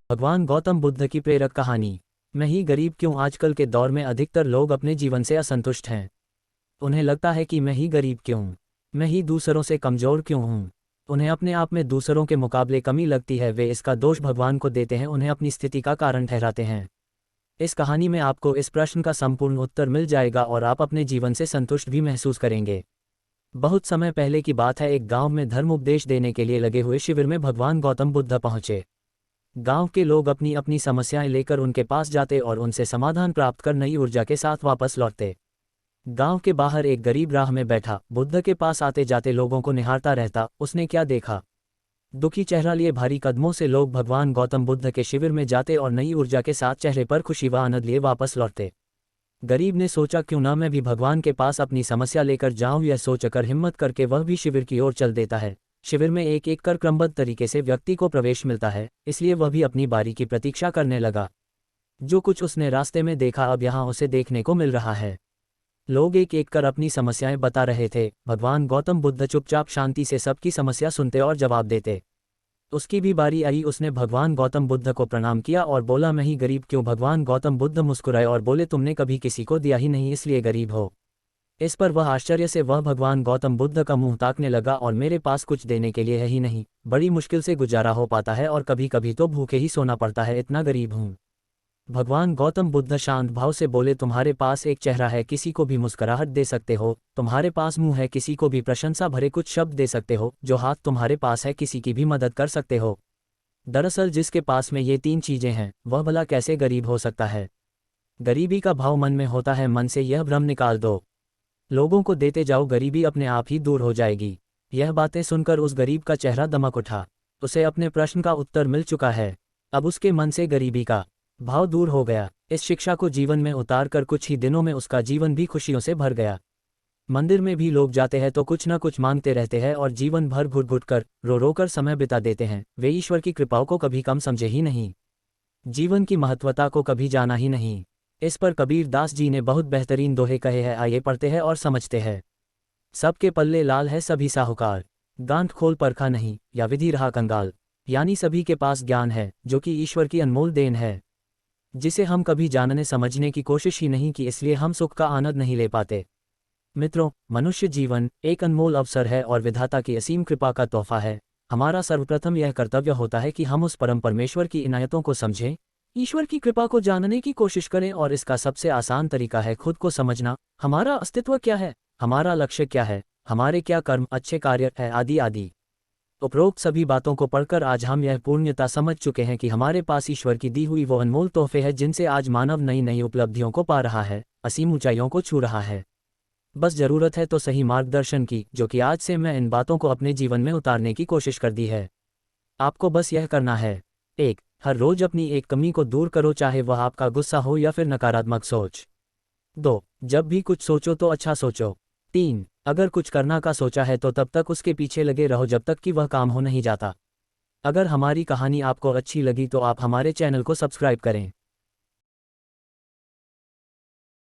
भगवान गौतम बुद्ध की प्रेरक कहानी। मैं ही गरीब क्यों? आजकल के दौर में अधिकतर लोग अपने जीवन से असंतुष्ट हैं। उन्हें लगता है कि मैं ही गरीब क्यों, मैं ही दूसरों से कमज़ोर क्यों हूँ। उन्हें अपने आप में दूसरों के मुकाबले कमी लगती है। वे इसका दोष भगवान को देते हैं, उन्हें अपनी स्थिति का कारण ठहराते हैं। इस कहानी में आपको इस प्रश्न का संपूर्ण उत्तर मिल जाएगा और आप अपने जीवन से संतुष्ट भी महसूस करेंगे। बहुत समय पहले की बात है, एक गांव में धर्म उपदेश देने के लिए लगे हुए शिविर में भगवान गौतम बुद्ध पहुंचे। गांव के लोग अपनी अपनी समस्याएं लेकर उनके पास जाते और उनसे समाधान प्राप्त कर नई ऊर्जा के साथ वापस लौटते। गांव के बाहर एक गरीब राह में बैठा बुद्ध के पास आते जाते लोगों को निहारता रहता। उसने क्या देखा? दुखी चेहरा लिए भारी कदमों से लोग भगवान गौतम बुद्ध के शिविर में जाते और नई ऊर्जा के साथ चेहरे पर खुशी व आनंद लिए वापस लौटते। गरीब ने सोचा, क्यों ना मैं भी भगवान के पास अपनी समस्या लेकर जाऊं। यह सोचकर हिम्मत करके वह भी शिविर की ओर चल देता है। शिविर में एक एक कर क्रमबद्ध तरीके से व्यक्ति को प्रवेश मिलता है, इसलिए वह भी अपनी बारी की प्रतीक्षा करने लगा। जो कुछ उसने रास्ते में देखा अब यहाँ उसे देखने को मिल रहा है। लोग एक एक कर अपनी समस्याएं बता रहे थे। भगवान गौतम बुद्ध चुपचाप शांति से सबकी समस्या सुनते और जवाब देते। उसकी भी बारी आई। उसने भगवान गौतम बुद्ध को प्रणाम किया और बोला, मैं ही गरीब क्यों? भगवान गौतम बुद्ध मुस्कुराए और बोले, तुमने कभी किसी को दिया ही नहीं, इसलिए गरीब हो। इस पर वह आश्चर्य से वह भगवान गौतम बुद्ध का मुंह ताकने लगा। और मेरे पास कुछ देने के लिए है ही नहीं, बड़ी मुश्किल से गुजारा हो पाता है और कभी कभी तो भूखे ही सोना पड़ता है, इतना गरीब हूँ। भगवान गौतम बुद्ध शांत भाव से बोले, तुम्हारे पास एक चेहरा है, किसी को भी मुस्कुराहट दे सकते हो। तुम्हारे पास मुंह है, किसी को भी प्रशंसा भरे कुछ शब्द दे सकते हो। जो हाथ तुम्हारे पास है, किसी की भी मदद कर सकते हो। दरअसल जिसके पास में ये तीन चीजें हैं, वह भला कैसे गरीब हो सकता है? गरीबी का भाव मन में होता है, मन से यह भ्रम निकाल दो। लोगों को देते जाओ, गरीबी अपने आप ही दूर हो जाएगी। यह बातें सुनकर उस गरीब का चेहरा दमक उठा। उसे अपने प्रश्न का उत्तर मिल चुका है। अब उसके मन से गरीबी का भाव दूर हो गया। इस शिक्षा को जीवन में उतार कर कुछ ही दिनों में उसका जीवन भी खुशियों से भर गया। मंदिर में भी लोग जाते हैं तो कुछ न कुछ मांगते रहते हैं और जीवन भर घुट घुट कर रो रो कर समय बिता देते हैं। वे ईश्वर की कृपाओं को कभी कम समझे ही नहीं, जीवन की महत्वता को कभी जाना ही नहीं। इस पर कबीर दास जी ने बहुत बेहतरीन दोहे कहे हैं, आइए पढ़ते हैं और समझते हैं। सबके पल्ले लाल है सभी साहूकार, गांठ खोल परखा नहीं या विधि रहा कंगाल। यानी सभी के पास ज्ञान है जो कि ईश्वर की अनमोल देन है, जिसे हम कभी जानने समझने की कोशिश ही नहीं की, इसलिए हम सुख का आनंद नहीं ले पाते। मित्रों, मनुष्य जीवन एक अनमोल अवसर है और विधाता की असीम कृपा का तोहफा है। हमारा सर्वप्रथम यह कर्तव्य होता है कि हम उस परम परमेश्वर की इनायतों को समझें, ईश्वर की कृपा को जानने की कोशिश करें। और इसका सबसे आसान तरीका है खुद को समझना। हमारा अस्तित्व क्या है, हमारा लक्ष्य क्या है, हमारे क्या कर्म अच्छे कार्य है, आदि आदि। उपरोक्त सभी बातों को पढ़कर आज हम यह पूर्णता समझ चुके हैं कि हमारे पास ईश्वर की दी हुई वो अनमोल तोहफे हैं जिनसे आज मानव नई नई उपलब्धियों को पा रहा है, असीम ऊंचाइयों को छू रहा है। बस जरूरत है तो सही मार्गदर्शन की, जो कि आज से मैं इन बातों को अपने जीवन में उतारने की कोशिश कर दी है। आपको बस यह करना है। 1. हर रोज अपनी एक कमी को दूर करो, चाहे वह आपका गुस्सा हो या फिर नकारात्मक सोच। 2. जब भी कुछ सोचो तो अच्छा सोचो। 3. अगर कुछ करना का सोचा है तो तब तक उसके पीछे लगे रहो जब तक कि वह काम हो नहीं जाता। अगर हमारी कहानी आपको अच्छी लगी तो आप हमारे चैनल को सब्सक्राइब करें।